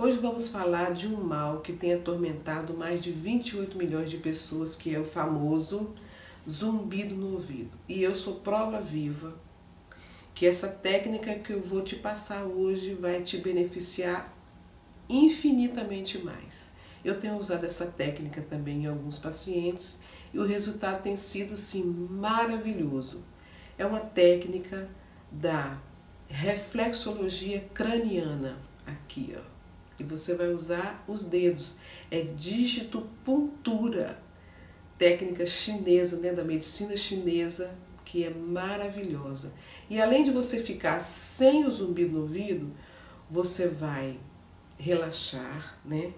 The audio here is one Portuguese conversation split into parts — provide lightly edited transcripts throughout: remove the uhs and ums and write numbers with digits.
Hoje vamos falar de um mal que tem atormentado mais de 28 milhões de pessoas, que é o famoso zumbido no ouvido. E eu sou prova viva que essa técnica que eu vou te passar hoje vai te beneficiar infinitamente mais. Eu tenho usado essa técnica também em alguns pacientes e o resultado tem sido, sim, maravilhoso. É uma técnica da reflexologia craniana, aqui, ó. E você vai usar os dedos. É digitopuntura, técnica chinesa, né, da medicina chinesa, que é maravilhosa. E além de você ficar sem o zumbido no ouvido, você vai relaxar, né?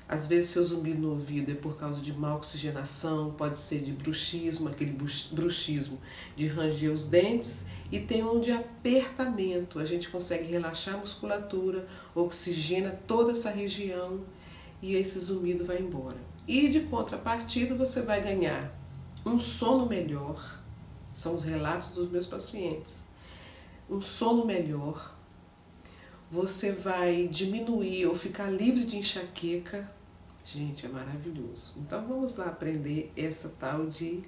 Às vezes seu zumbido no ouvido é por causa de má oxigenação, pode ser de bruxismo, aquele bruxismo de ranger os dentes, e tem um de apertamento. A gente consegue relaxar a musculatura, oxigena toda essa região e esse zumbido vai embora. E de contrapartida você vai ganhar um sono melhor, são os relatos dos meus pacientes, um sono melhor, você vai diminuir ou ficar livre de enxaqueca. Gente, é maravilhoso. Então vamos lá aprender essa tal de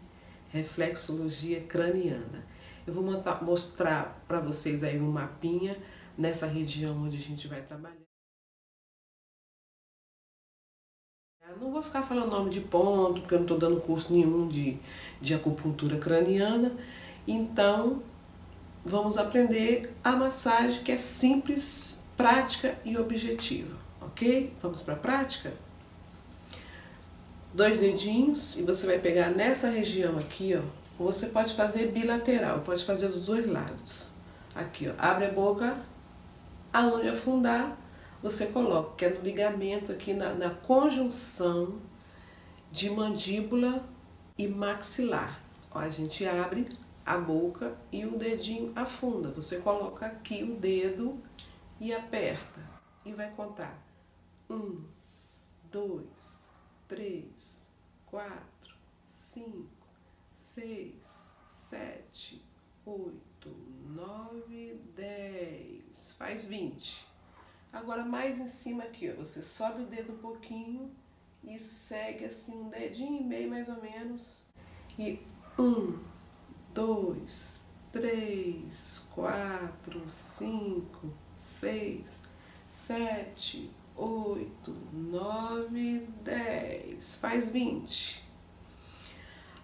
reflexologia craniana. Eu vou mostrar para vocês aí um mapinha nessa região onde a gente vai trabalhar. Eu não vou ficar falando nome de ponto, porque eu não estou dando curso nenhum de acupuntura craniana. Então, vamos aprender a massagem, que é simples, prática e objetiva, ok? Vamos para a prática? 2 dedinhos e você vai pegar nessa região aqui, ó. Você pode fazer bilateral, pode fazer dos dois lados. Aqui, ó, abre a boca, aonde afundar, você coloca, que é no ligamento aqui, na conjunção de mandíbula e maxilar. Ó, a gente abre a boca e o dedinho afunda. Você coloca aqui o dedo e aperta. E vai contar. 1, 2, 3, 4, 5, 6, 7, 8, 9, 10. Faz 20. Agora mais em cima aqui, ó, você sobe o dedo um pouquinho e segue assim um dedinho e meio mais ou menos. E 1, 2, 3, 4, 5, 6, 7, 8, 9, 10. Faz 20.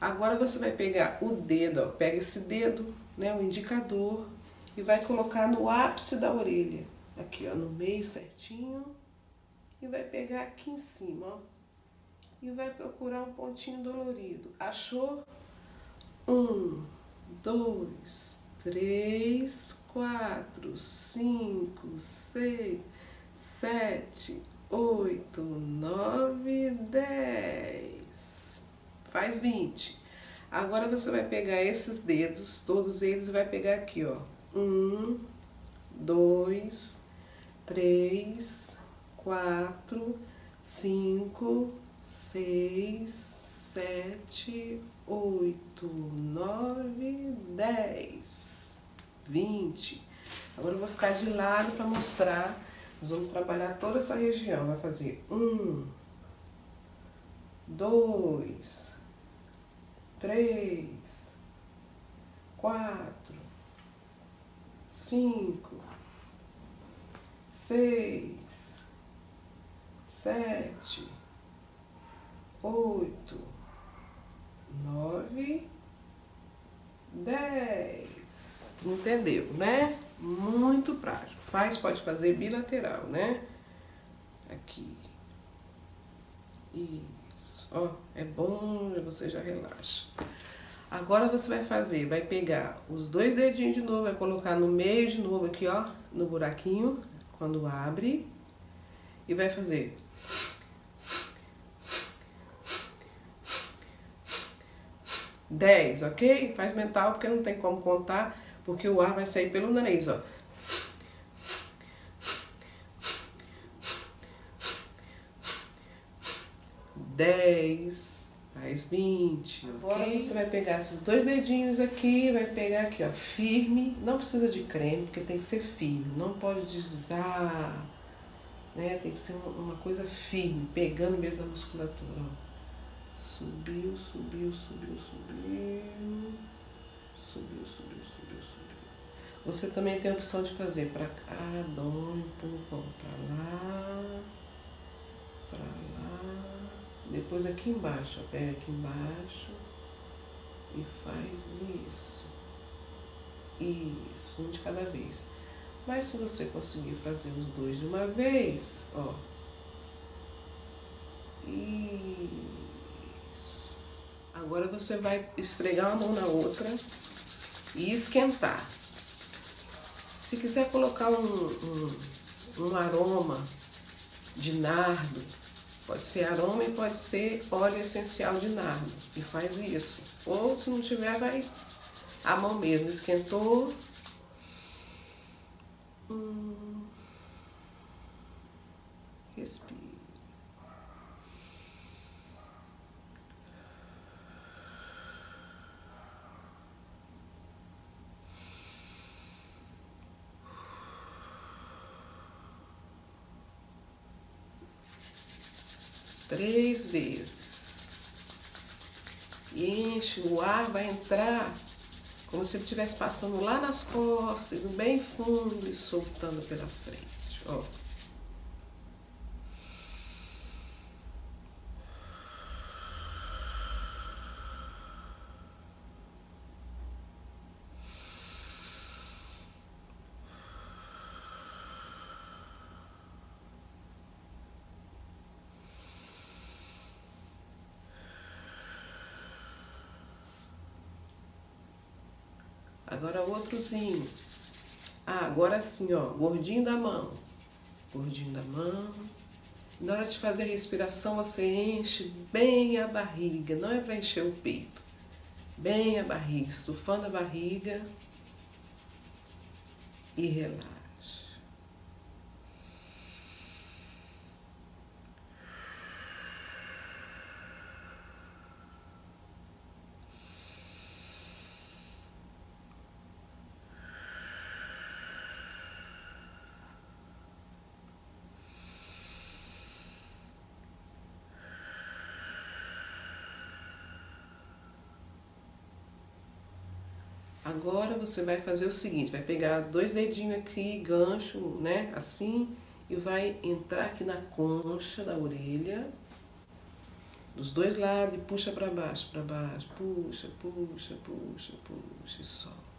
Agora você vai pegar o dedo, ó, pega esse dedo, né, o indicador, e vai colocar no ápice da orelha. Aqui, ó, no meio certinho. E vai pegar aqui em cima, ó. E vai procurar um pontinho dolorido. Achou? 1, 2, 3, 4, 5, 6, 7, 8, 9, 10. Faz 20. Agora você vai pegar esses dedos, todos eles, e vai pegar aqui, ó. 1, 2, 3, 4, 5, 6, 7, 8, 9, 10, 20. Agora eu vou ficar de lado para mostrar. Nós vamos trabalhar toda essa região. Vai fazer 1, 2, 3, 4, 5, 6, 7, 8, 9, 10. Entendeu, né? Muito prático. Pode fazer bilateral, né? Aqui. Isso. Ó, é bom, você já relaxa. Agora você vai pegar os 2 dedinhos de novo, vai colocar no meio de novo aqui, ó, no buraquinho, quando abre, e vai fazer 10, ok? Faz mental, porque não tem como contar, porque o ar vai sair pelo nariz, ó. 10, faz 20, agora ok? Você vai pegar esses 2 dedinhos aqui, vai pegar aqui, ó, firme, não precisa de creme, porque tem que ser firme, não pode deslizar, né? Tem que ser uma coisa firme, pegando mesmo na musculatura, ó. Subiu, subiu, subiu, subiu. Subiu, subiu, subiu, subiu. Você também tem a opção de fazer para cá, dói um pouco, para lá, para lá. Depois aqui embaixo, ó, pega aqui embaixo e faz isso. Isso, um de cada vez. Mas se você conseguir fazer os dois de uma vez, ó. Isso. Agora você vai esfregar uma mão na outra e esquentar. Se quiser colocar um aroma de nardo, pode ser aroma e pode ser óleo essencial de nardo. E faz isso. Ou se não tiver, vai a mão mesmo. Esquentou. Respira. Três vezes. E enche, o ar vai entrar como se ele estivesse passando lá nas costas, indo bem fundo e soltando pela frente, ó. Agora outrozinho. Ah, agora sim, ó, gordinho da mão. Gordinho da mão. Na hora de fazer a respiração, você enche bem a barriga. Não é para encher o peito. Bem a barriga, estufando a barriga. E relaxa. Agora você vai fazer o seguinte, vai pegar dois dedinhos aqui, gancho, né, assim, e vai entrar aqui na concha da orelha, dos dois lados, e puxa para baixo, puxa, puxa, puxa, puxa, e solta.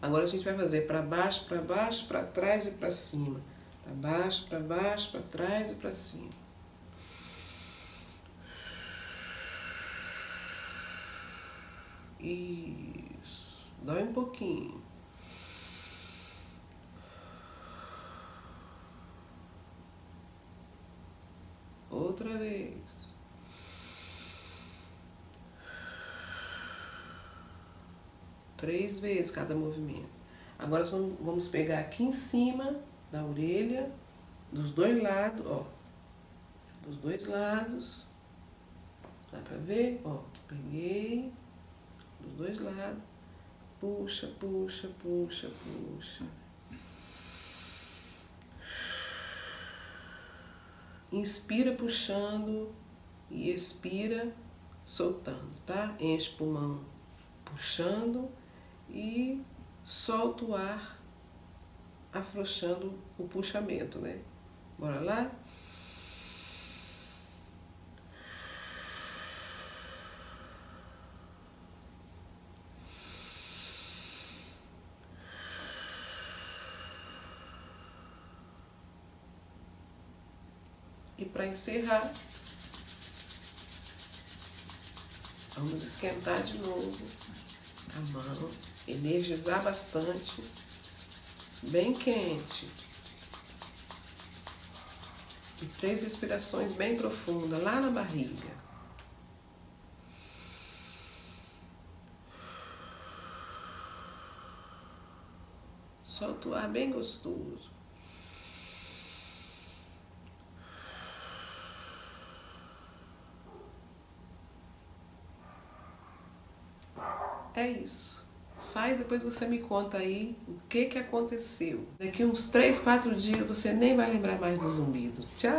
Agora a gente vai fazer para baixo, para trás e para cima. Para baixo, para trás e para cima. Isso. Dói um pouquinho. Outra vez. Três vezes cada movimento. Agora vamos pegar aqui em cima da orelha, dos dois lados, ó. Dos dois lados. Dá pra ver? Ó, peguei. Dos dois lados. Puxa, puxa, puxa, puxa. Inspira puxando e expira soltando, tá? Enche o pulmão puxando e solta o ar afrouxando o puxamento, né? Bora lá? E para encerrar, vamos esquentar de novo a mão, energizar bastante, bem quente. E 3 respirações bem profundas lá na barriga. Solta o ar bem gostoso. É isso. Faz, depois você me conta aí o que aconteceu. Daqui uns 3, 4 dias você nem vai lembrar mais do zumbido. Tchau!